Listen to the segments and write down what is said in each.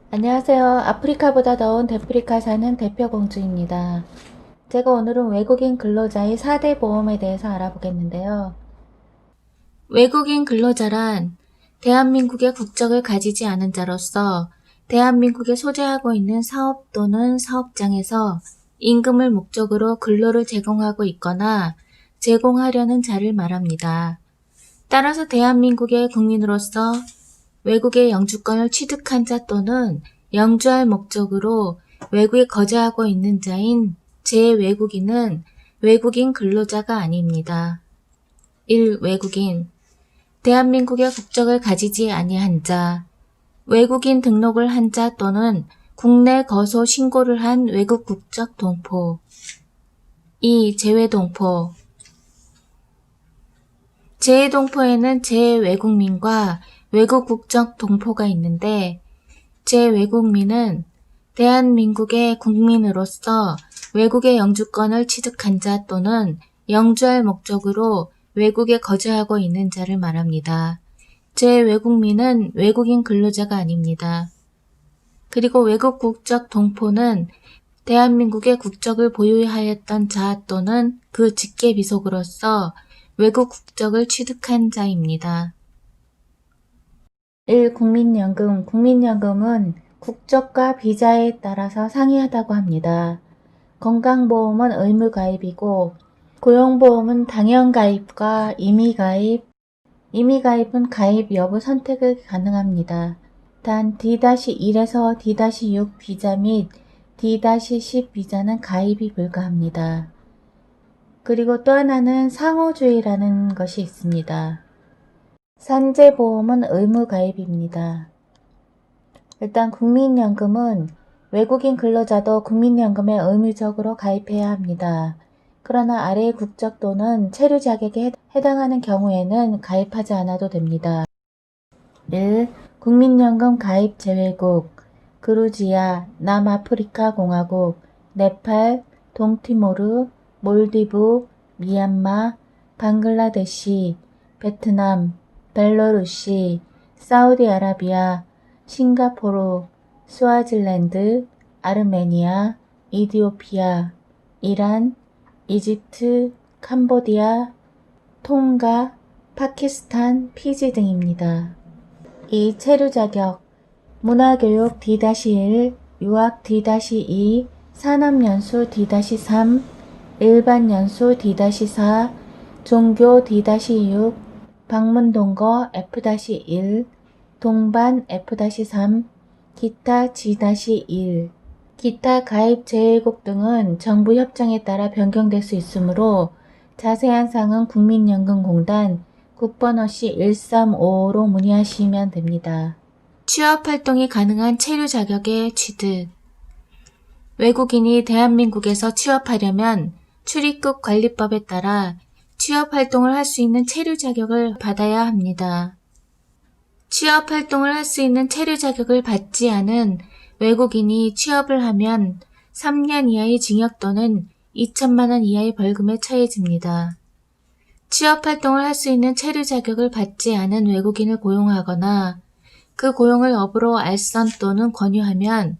안녕하세요. 아프리카보다 더운 데프리카 사는 대표공주입니다. 제가 오늘은 외국인 근로자의 4대 보험에 대해서 알아보겠는데요. 외국인 근로자란 대한민국의 국적을 가지지 않은 자로서 대한민국에 소재하고 있는 사업 또는 사업장에서 임금을 목적으로 근로를 제공하고 있거나 제공하려는 자를 말합니다. 따라서 대한민국의 국민으로서 외국의 영주권을 취득한 자 또는 영주할 목적으로 외국에 거주하고 있는 자인 재외국인은 외국인 근로자가 아닙니다. 1. 외국인 대한민국의 국적을 가지지 아니한 자, 외국인 등록을 한 자 또는 국내 거소 신고를 한 외국 국적 동포. 2. 재외동포 재외동포에는 재외국민과 외국 국적 동포가 있는데 재외국민은 대한민국의 국민으로서 외국의 영주권을 취득한 자 또는 영주할 목적으로 외국에 거주하고 있는 자를 말합니다. 재외국민은 외국인 근로자가 아닙니다. 그리고 외국 국적 동포는 대한민국의 국적을 보유하였던 자 또는 그 직계비속으로서 외국 국적을 취득한 자입니다. 1. 국민연금. 국민연금은 국적과 비자에 따라서 상이하다고 합니다. 건강보험은 의무가입이고 고용보험은 당연가입과 임의가입, 임의가입은 가입 여부 선택이 가능합니다. 단 D-1에서 D-6 비자 및 D-10 비자는 가입이 불가합니다. 그리고 또 하나는 상호주의라는 것이 있습니다. 산재보험은 의무가입입니다. 일단 국민연금은 외국인 근로자도 국민연금에 의무적으로 가입해야 합니다. 그러나 아래의 국적 또는 체류 자격에 해당하는 경우에는 가입하지 않아도 됩니다. 1. 국민연금 가입 제외국 그루지야, 남아프리카 공화국, 네팔, 동티모르, 몰디브, 미얀마, 방글라데시, 베트남, 벨로루시, 사우디아라비아, 싱가포르, 스와질랜드, 아르메니아, 이디오피아, 이란, 이집트, 캄보디아, 통가, 파키스탄, 피지 등입니다. 2. 체류 자격 문화교육 D-1, 유학 D-2, 산업연수 D-3, 일반연수 D-4, 종교 D-6, 방문동거 F-1, 동반 F-3, 기타 G-1. 기타 가입 제외국 등은 정부 협정에 따라 변경될 수 있으므로 자세한 사항은 국민연금공단 국번호C 1355로 문의하시면 됩니다. 취업활동이 가능한 체류 자격의 취득 외국인이 대한민국에서 취업하려면 출입국 관리법에 따라 취업활동을 할 수 있는 체류 자격을 받아야 합니다. 취업활동을 할 수 있는 체류 자격을 받지 않은 외국인이 취업을 하면 3년 이하의 징역 또는 2천만 원 이하의 벌금에 처해집니다. 취업활동을 할 수 있는 체류 자격을 받지 않은 외국인을 고용하거나 그 고용을 업으로 알선 또는 권유하면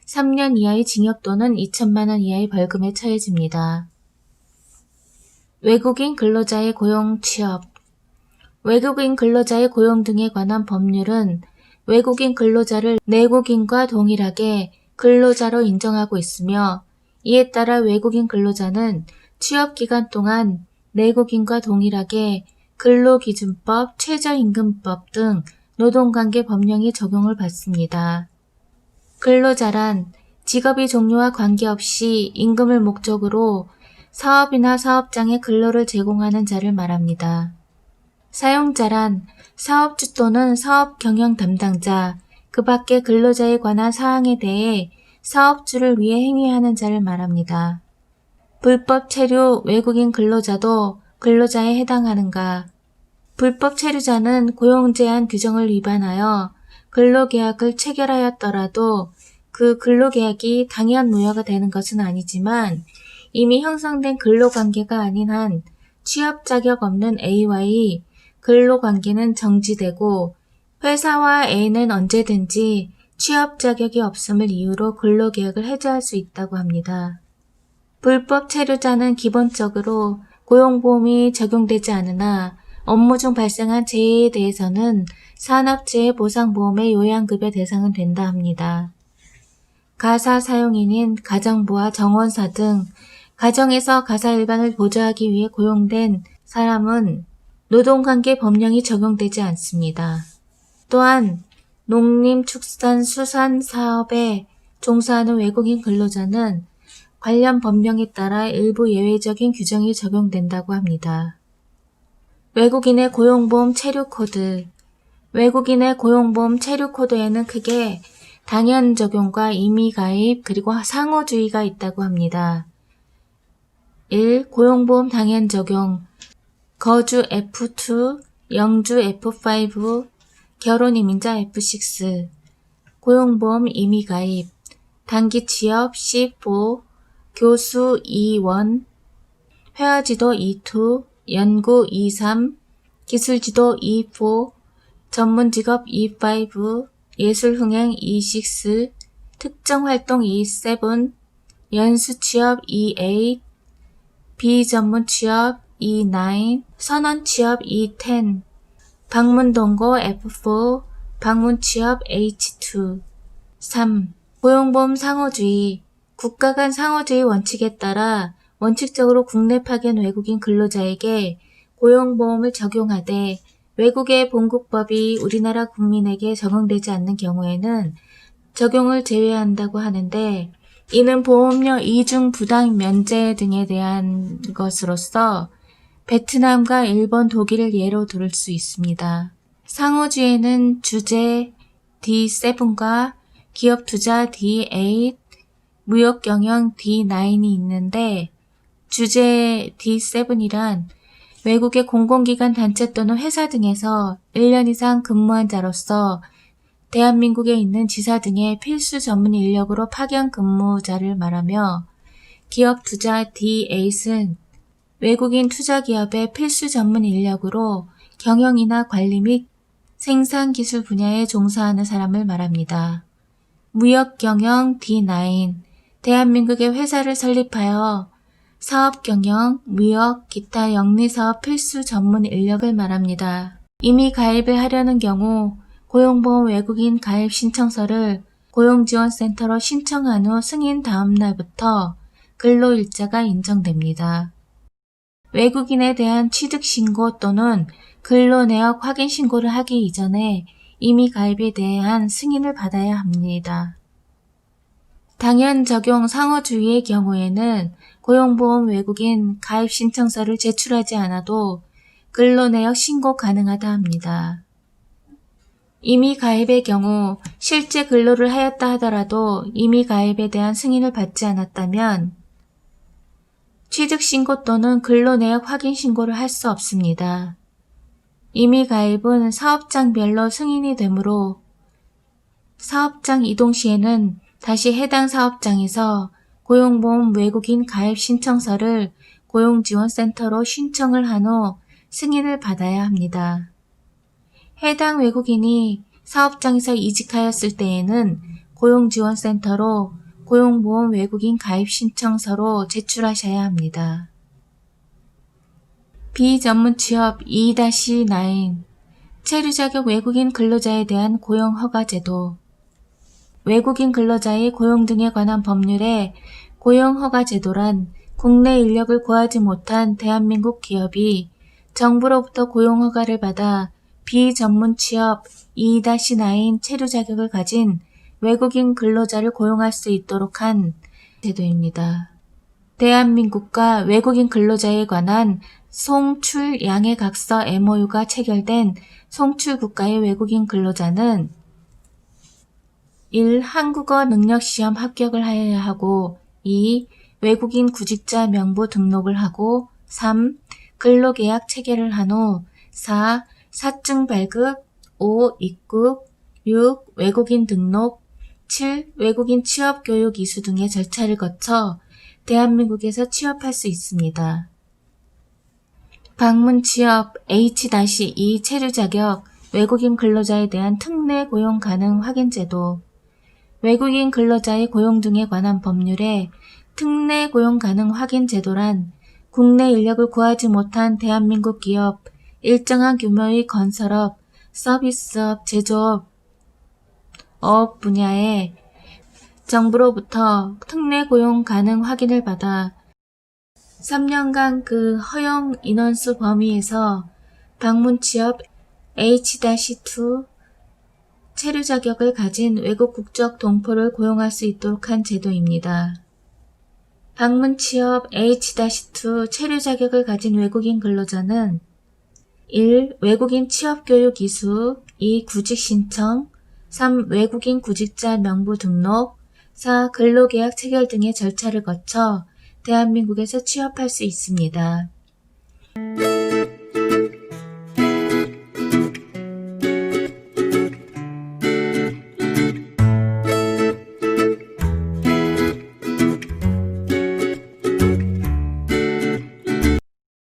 3년 이하의 징역 또는 2천만 원 이하의 벌금에 처해집니다. 외국인 근로자의 고용 취업 외국인 근로자의 고용 등에 관한 법률은 외국인 근로자를 내국인과 동일하게 근로자로 인정하고 있으며 이에 따라 외국인 근로자는 취업기간 동안 내국인과 동일하게 근로기준법, 최저임금법 등 노동관계 법령이 적용을 받습니다. 근로자란 직업의 종류와 관계없이 임금을 목적으로 사업이나 사업장에 근로를 제공하는 자를 말합니다. 사용자란 사업주 또는 사업 경영 담당자, 그 밖의 근로자에 관한 사항에 대해 사업주를 위해 행위하는 자를 말합니다. 불법 체류 외국인 근로자도 근로자에 해당하는가? 불법 체류자는 고용제한 규정을 위반하여 근로계약을 체결하였더라도 그 근로계약이 당연 무효가 되는 것은 아니지만 이미 형성된 근로관계가 아닌 한 취업 자격 없는 A와의 근로관계는 정지되고 회사와 A는 언제든지 취업 자격이 없음을 이유로 근로계약을 해지할 수 있다고 합니다. 불법 체류자는 기본적으로 고용보험이 적용되지 않으나 업무 중 발생한 재해에 대해서는 산업재해보상보험의 요양급여 대상은 된다 합니다. 가사 사용인인 가정부와 정원사 등 가정에서 가사 일반을 보조하기 위해 고용된 사람은 노동관계 법령이 적용되지 않습니다. 또한 농림축산수산사업에 종사하는 외국인 근로자는 관련 법령에 따라 일부 예외적인 규정이 적용된다고 합니다. 외국인의 고용보험 체류코드. 외국인의 고용보험 체류코드에는 크게 당연 적용과 임의 가입 그리고 상호주의가 있다고 합니다. 1. 고용보험 당연 적용. 거주 F2, 영주 F5, 결혼 이민자 F6. 고용보험 임의 가입. 단기 취업 C4, 교수 E1, 회화지도 E2, 연구 E3, 기술지도 E4, 전문직업 E5, 예술흥행 E6, 특정활동 E7, 연수취업 E8, 비전문취업 E9, 선언취업 E10, 방문동고 F4, 방문취업 H2. 3. 고용보험 상호주의. 국가 간 상호주의 원칙에 따라 원칙적으로 국내 파견 외국인 근로자에게 고용보험을 적용하되 외국의 본국법이 우리나라 국민에게 적용되지 않는 경우에는 적용을 제외한다고 하는데 이는 보험료 이중 부당 면제 등에 대한 것으로서 베트남과 일본, 독일을 예로 들을 수 있습니다. 상호주의에는 주재 D7과 기업 투자 D8, 무역 경영 D9이 있는데 주재 D7이란 외국의 공공기관 단체 또는 회사 등에서 1년 이상 근무한 자로서 대한민국에 있는 지사 등의 필수 전문 인력으로 파견 근무자를 말하며 기업 투자 D8은 외국인 투자기업의 필수 전문 인력으로 경영이나 관리 및 생산기술 분야에 종사하는 사람을 말합니다. 무역 경영 D9, 대한민국의 회사를 설립하여 사업 경영, 무역, 기타 영리사업 필수 전문 인력을 말합니다. 이미 가입을 하려는 경우 고용보험 외국인 가입 신청서를 고용지원센터로 신청한 후 승인 다음 날부터 근로일자가 인정됩니다. 외국인에 대한 취득신고 또는 근로내역 확인신고를 하기 이전에 이미 가입에 대한 승인을 받아야 합니다. 당연 적용 상호주의의 경우에는 고용보험 외국인 가입 신청서를 제출하지 않아도 근로내역 신고 가능하다 합니다. 이미 가입의 경우 실제 근로를 하였다 하더라도 이미 가입에 대한 승인을 받지 않았다면 취득신고 또는 근로내역 확인신고를 할 수 없습니다. 이미 가입은 사업장별로 승인이 되므로 사업장 이동 시에는 다시 해당 사업장에서 고용보험 외국인 가입 신청서를 고용지원센터로 신청을 한 후 승인을 받아야 합니다. 해당 외국인이 사업장에서 이직하였을 때에는 고용지원센터로 고용보험 외국인 가입 신청서로 제출하셔야 합니다. 비전문 취업 2-9 체류 자격 외국인 근로자에 대한 고용 허가 제도. 외국인 근로자의 고용 등에 관한 법률의 고용 허가 제도란 국내 인력을 구하지 못한 대한민국 기업이 정부로부터 고용 허가를 받아 비전문 취업 2-9 체류 자격을 가진 외국인 근로자를 고용할 수 있도록 한 제도입니다. 대한민국과 외국인 근로자에 관한 송출 양해각서 MOU가 체결된 송출 국가의 외국인 근로자는 1. 한국어 능력시험 합격을 하여야 하고 2. 외국인 구직자 명부 등록을 하고 3. 근로계약 체결을 한 후 4. 사증 발급 5. 입국 6. 외국인 등록 7. 외국인 취업 교육 이수 등의 절차를 거쳐 대한민국에서 취업할 수 있습니다. 방문 취업 H-2 체류 자격 외국인 근로자에 대한 특례 고용 가능 확인 제도. 외국인 근로자의 고용 등에 관한 법률에 특례 고용 가능 확인 제도란 국내 인력을 구하지 못한 대한민국 기업, 일정한 규모의 건설업, 서비스업, 제조업 분야에 정부로부터 특례 고용 가능 확인을 받아 3년간 그 허용 인원수 범위에서 방문 취업 H-2 체류 자격을 가진 외국 국적 동포를 고용할 수 있도록 한 제도입니다. 방문 취업 H-2 체류 자격을 가진 외국인 근로자는 1. 외국인 취업교육 이수 2. 구직 신청 3. 외국인 구직자 명부 등록 4. 근로계약 체결 등의 절차를 거쳐 대한민국에서 취업할 수 있습니다.